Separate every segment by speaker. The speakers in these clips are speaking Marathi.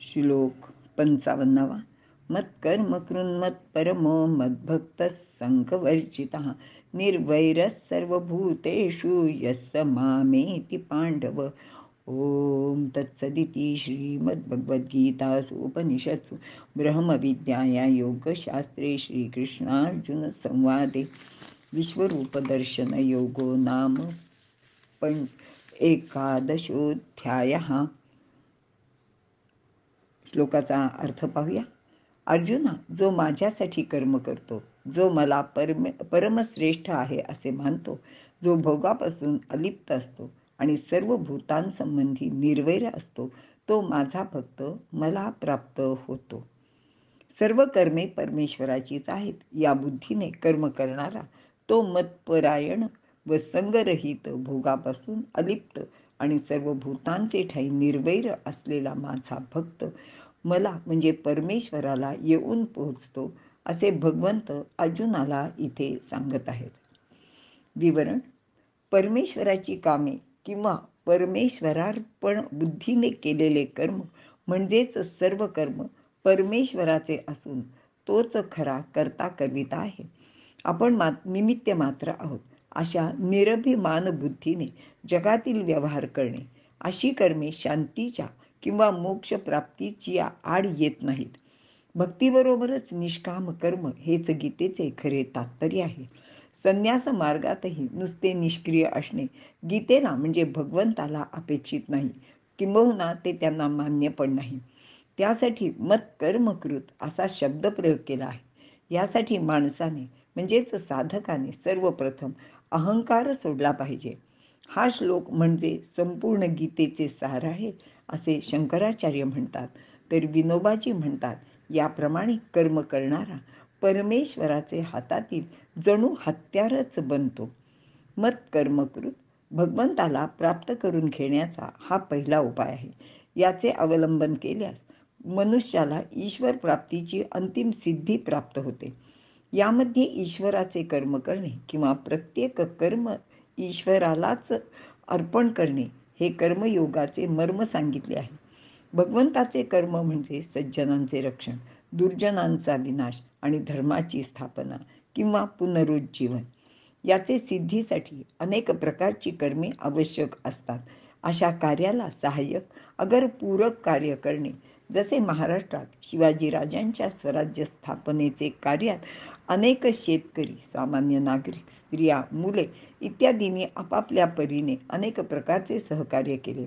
Speaker 1: श्लोक 55. मत्कर्म कृन्मत्परमो मद्भक्तः संकवर्जितः निर्वैरः सर्वभूतेषु यस्य मामेति पांडव. ओम तत्सदिति श्रीमद्भगवद्गीतासु उपनिषत्सु ब्रह्मविद्यायां योगशास्त्रे श्रीकृष्णार्जुनसंवादे विश्वरूपदर्शनयोगो नाम 11ोऽध्यायः. श्लोकाचा अर्थ पाहूया. अर्जुना, जो माझ्यासाठी कर्म करतो, जो मला परमश्रेष्ठ आहे असे मानतो, जो भोगापासून अलिप्त असतो आणि सर्व भूतांसंबंधी निर्वैर असतो, तो माझा भक्त मला प्राप्त होतो. सर्व कर्मे परमेश्वराचीच आहेत या बुद्धीने कर्म करणारा तो मतपरायण व संगरहित, भोगापासून अलिप्त आणि सर्व भूतांचे ठाई निर्वैर असलेला माझा भक्त मला म्हणजे परमेश्वराला येऊन पोहोचतो, असे भगवंत अर्जुनाला इथे सांगत आहेत. विवरण. परमेश्वराची कामे किंवा परमेश्वरार्पण बुद्धीने केलेले कर्म म्हणजेच सर्व कर्म परमेश्वराचे असून तोच खरा करता करविता आहे. आपण निमित्त मात्र आहोत अशा निरभिमान बुद्धीने जगातील व्यवहार करणे, अशी कर्मे शांतीच्या किंवा मोक्ष प्राप्तीची आड येत नाहीत. भक्तीबरोबरच निष्काम कर्म हेच गीतेचे खरे तात्पर्य आहे. संन्यास मार्गातही नुसते निष्क्रिय असणे गीतेला म्हणजे भगवंताला अपेक्षित नाही, किंबहुना ते त्यांना मान्य पण नाही. त्यासाठी मत्कर्मकृत असा शब्द प्रयोग केला आहे. यासाठी माणसाने म्हणजेच साधकाने सर्वप्रथम अहंकार सोडला पाहिजे. हा श्लोक म्हणजे संपूर्ण गीतेचे सार आहे असे शंकराचार्य म्हणतात, तर विनोबाजी म्हणतात, याप्रमाणे कर्म करणारा परमेश्वराचे हातातील जणू हत्यारच बनतो. मत्कर्मकृत भगवंताला प्राप्त करून घेण्याचा हा पहिला उपाय आहे. याचे अवलंबन केल्यास मनुष्याला ईश्वर प्राप्तीची अंतिम सिद्धी प्राप्त होते. यामध्ये ईश्वराचे कर्म करणे किंवा प्रत्येक कर्म ईश्वरालाच अर्पण करणे हे कर्मयोगाचे मर्म सांगितले आहे. भगवंताचे कर्म म्हणजे सज्जनांचे रक्षण, दुर्जनांचा विनाश आणि धर्माची स्थापना किंवा पुनरुज्जीवन. याचे सिद्धीसाठी अनेक प्रकारची कर्मे आवश्यक असतात. अशा कार्याला सहाय्यक अगर पूरक कार्य करणे, जसे महाराष्ट्रात शिवाजीराजांच्या स्वराज्य स्थापनेचे कार्यात अनेक शेतकरी, सामान्य नागरिक, स्त्रिया, मुले इत्यादींनी आपापल्या परीने अनेक प्रकारचे सहकार्य केले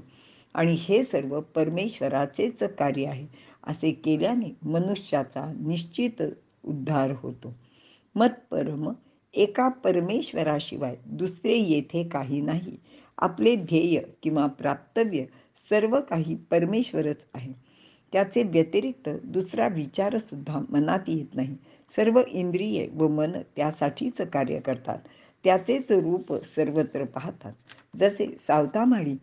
Speaker 1: आणि हे सर्व परमेश्वराचेच कार्य आहे असे केल्याने मनुष्याचा निश्चित उद्धार होतो. मतपरम, एका परमेश्वराशिवाय दुसरे येथे काही नाही. आपले ध्येय किंवा प्राप्तव्य सर्व काही परमेश्वरच आहे. त्याचे व्यतिरिक्त दुसरा विचार सुद्धा मनात येत नाही. सर्व इंद्रिये व मन त्यासाठीच कार्य करतात. त्याचेच रूप सर्वत्र पाहतात. जसे सावतामाळी,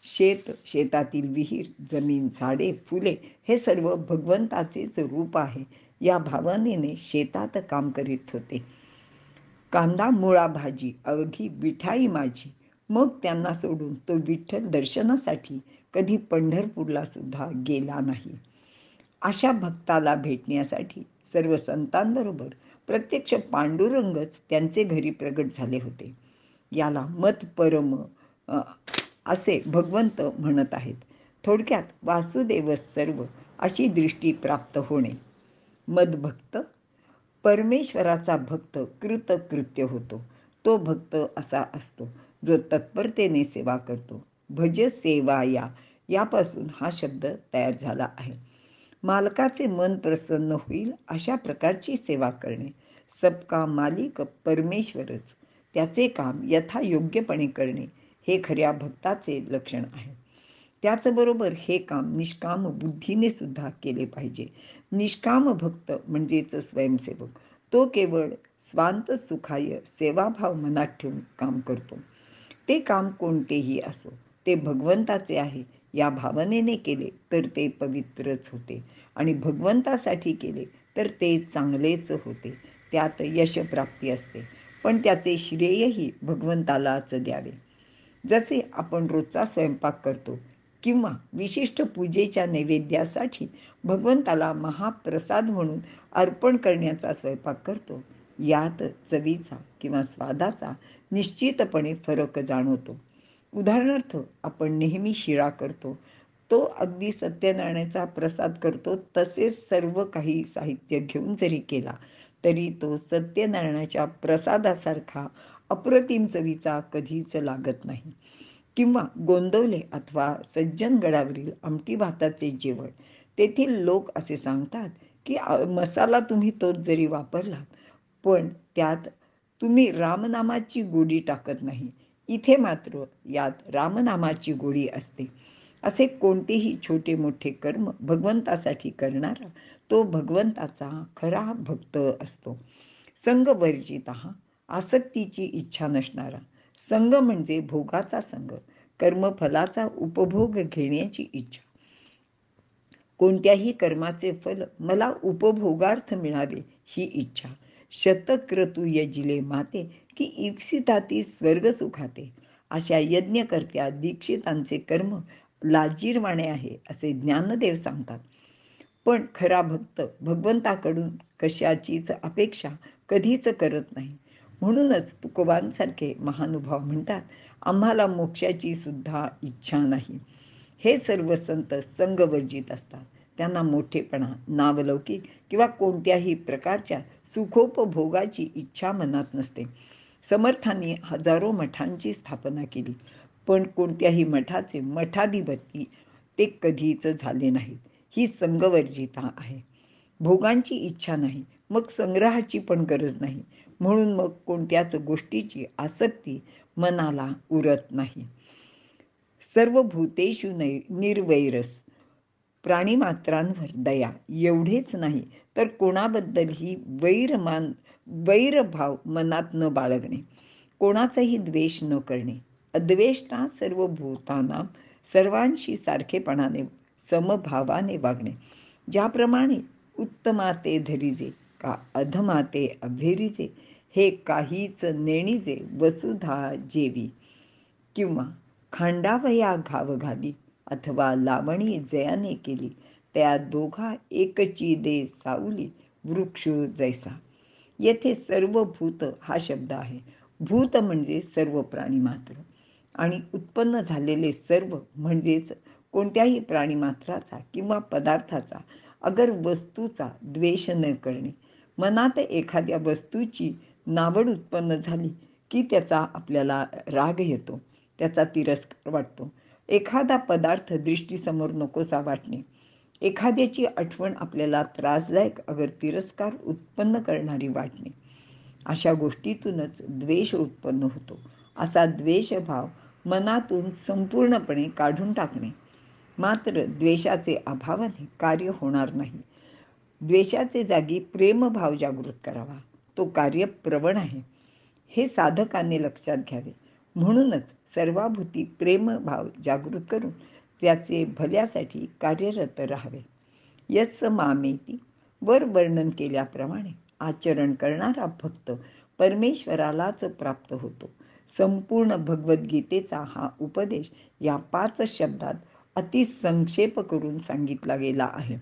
Speaker 1: शेत, शेतातील विहीर, जमीन, झाडे, फुले हे सर्व भगवंताचेच रूप आहे या भावनेने शेतात काम करीत होते. कांदा मुळा भाजी अवघी विठाई माझी, मग त्यांना सोडून तो विठ्ठल दर्शनासाठी कधी पंढरपूरला सुद्धा गेला नाही. अशा भक्ताला भेटण्यासाठी सर्व संतांबरोबर प्रत्यक्ष पांडुरंगच त्यांचे घरी प्रगट झाले होते. याला मतपरम असे भगवंत म्हणत आहेत. थोडक्यात वासुदेव सर्व अशी दृष्टी प्राप्त होणे. मदभक्त, परमेश्वराचा भक्त कृतकृत्य होतो. तो भक्त असा असतो जो तत्परतेने सेवा करतो. भज सेवाया यापासून हा शब्द तयार झाला आहे. मालकाचे मन प्रसन्न होईल अशा प्रकारची सेवा करणे. सबका मालिक परमेश्वरच, त्याचे काम यथायोग्यपणे करणे हे खऱ्या भक्ताचे लक्षण आहे. त्याचबरोबर हे काम निष्काम बुद्धीने सुद्धा केले पाहिजे. निष्काम भक्त म्हणजेच स्वयंसेवक, तो केवळ स्वांत सुखाय सेवाभाव मनात ठेवून काम करतो. ते काम कोणतेही असो, ते भगवंताचे आहे या भावनेने केले तर ते पवित्रच होते आणि भगवंतासाठी केले तर ते चांगलेच होते. त्यात यशप्राप्ती असते, पण त्याचे श्रेयही भगवंतालाच द्यावे. जसे आपण रोजचा स्वयंपाक करतो, किंवा विशिष्ट पूजेच्या नैवेद्यासाठी भगवंताला महाप्रसाद म्हणून अर्पण करण्याचा स्वयंपाक करतो, यात चवीचा किंवा स्वादाचा निश्चितपणे फरक जाणवतो. उदाहरणार्थ, आपण नेहमी शिरा करतो, तो अगदी सत्यनारायणाचा प्रसाद करतो तसेच सर्व काही साहित्य घेऊन जरी केला तरी तो सत्यनारायणाच्या प्रसादासारखा अप्रतिम चवीचा कधीच लागत नाही. किंवा गोंदवले अथवा सज्जनगडावरील आमटी भाताचे जेवण, तेथील लोक असे सांगतात की मसाला तुम्ही तोच जरी वापरलात पण त्यात तुम्ही रामनामाची गोडी टाकत नाही. इथे मात्र यात रामनामाची गोडी असते. असे कोणतेही छोटे मोठे कर्म भगवंतासाठी करणारा तो भगवंताचा खरा भक्त असतो. संगवर्जित, आसक्तीची इच्छा नसणारा. संग म्हणजे भोगाचा संग, कर्मफलाचा उपभोग घेण्याची इच्छा. कोणत्याही कर्माचे फल मला उपभोगार्थ मिळावे ही इच्छा. शतक्रतू यजिले माते की इप्सिताती स्वर्ग सुखाते. अशा यज्ञकर्त्या दीक्षितांचे कर्म लाजीरवाणे आहे असे ज्ञानदेव सांगतात. पण खरा भक्त भगवंताकडून कशाचीच अपेक्षा कधीच करत नाही. म्हणूनच तुकोबांसारखे महानुभाव म्हणतात, आम्हाला मोक्षाची सुद्धा इच्छा नाही. हे सर्व संत संगवर्जित असतात. त्यांना मोठेपणा, नावलौकिक किंवा कोणत्याही प्रकारच्या सुखोपभोगाची इच्छा मनात नसते. समर्थांनी हजारो मठांची स्थापना केली, पण कोणत्याही मठाचे मठाधिपती ते कधीच झाले नाहीत. ही संगवर्जिता आहे. भोगांची इच्छा नाही, मग संग्रहाची पण गरज नाही. म्हणून मग कोणत्याच गोष्टीची आसक्ती मनाला उरत नाही. सर्व भूतेषु निर्वैरस, प्राणीमात्रांवर दया. एवढेच नाही तर कोणाबद्दलही वैरभाव मनात न बाळगणे, कोणाचाही द्वेष न करणे. अद्वेष्टा सर्व भूतांना, सर्वांशी सारखेपणाने समभावाने वागणे. ज्याप्रमाणे उत्तमाते धरिजे का अधमाते अभेरिजे, हे काहीच नेणिजे वसुधा जेवी. किंवा खांडावया घाव घाली अथवा लावणी जयाने केली, त्या दोघा एकची दे सावली वृक्ष जैसा. येथे सर्व भूत हा शब्द आहे. भूत म्हणजे सर्व प्राणीमात्र आणि उत्पन्न झालेले सर्व म्हणजेच कोणत्याही प्राणीमात्राचा किंवा पदार्थाचा अगर वस्तूचा द्वेष न करणे. मनात एखाद्या वस्तूची नावड उत्पन्न झाली की त्याचा आपल्याला राग येतो, त्याचा तिरस्कार वाटतो. एखादा पदार्थ दृष्टीसमोर नकोसा वाटणे, एखाद्याची आठवण आपल्याला त्रासदायक अगर तिरस्कार उत्पन्न करणारी वाटणे, अशा गोष्टीतूनच द्वेष उत्पन्न होतो. असा द्वेषभाव मनातून संपूर्णपणे काढून टाकणे. मात्र द्वेषाचे अभावाने कार्य होणार नाही. द्वेषाचे जागी प्रेमभाव जागृत करावा, तो कार्यप्रवण आहे, हे साधकांनी लक्षात घ्यावे. म्हणूनच सर्वाभूती प्रेमभाव जागृत करून त्याचे भल्यासाठी कार्यरत राहावे. यस्स मामेती, वर वर्णन केल्याप्रमाणे आचरण करणारा भक्त परमेश्वरालाच प्राप्त होतो. संपूर्ण भगवद्गीतेचा हा उपदेश या 5 शब्दात अतिसंक्षेप करून सांगितला गेला आहे.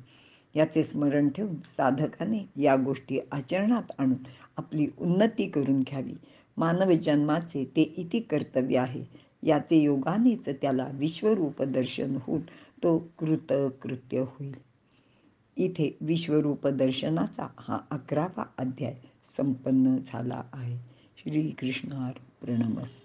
Speaker 1: याचे स्मरण ठेवून साधकाने या गोष्टी आचरणात आणून आपली उन्नती करून घ्यावी. मानव जन्माचे ते इति कर्तव्य आहे. याचे योगानेच त्याला विश्वरूप दर्शन होऊन तो कृतकृत्य होईल. इथे विश्वरूप दर्शनाचा हा 11वा अध्याय संपन्न झाला आहे. श्रीकृष्णार्पणमस्तु.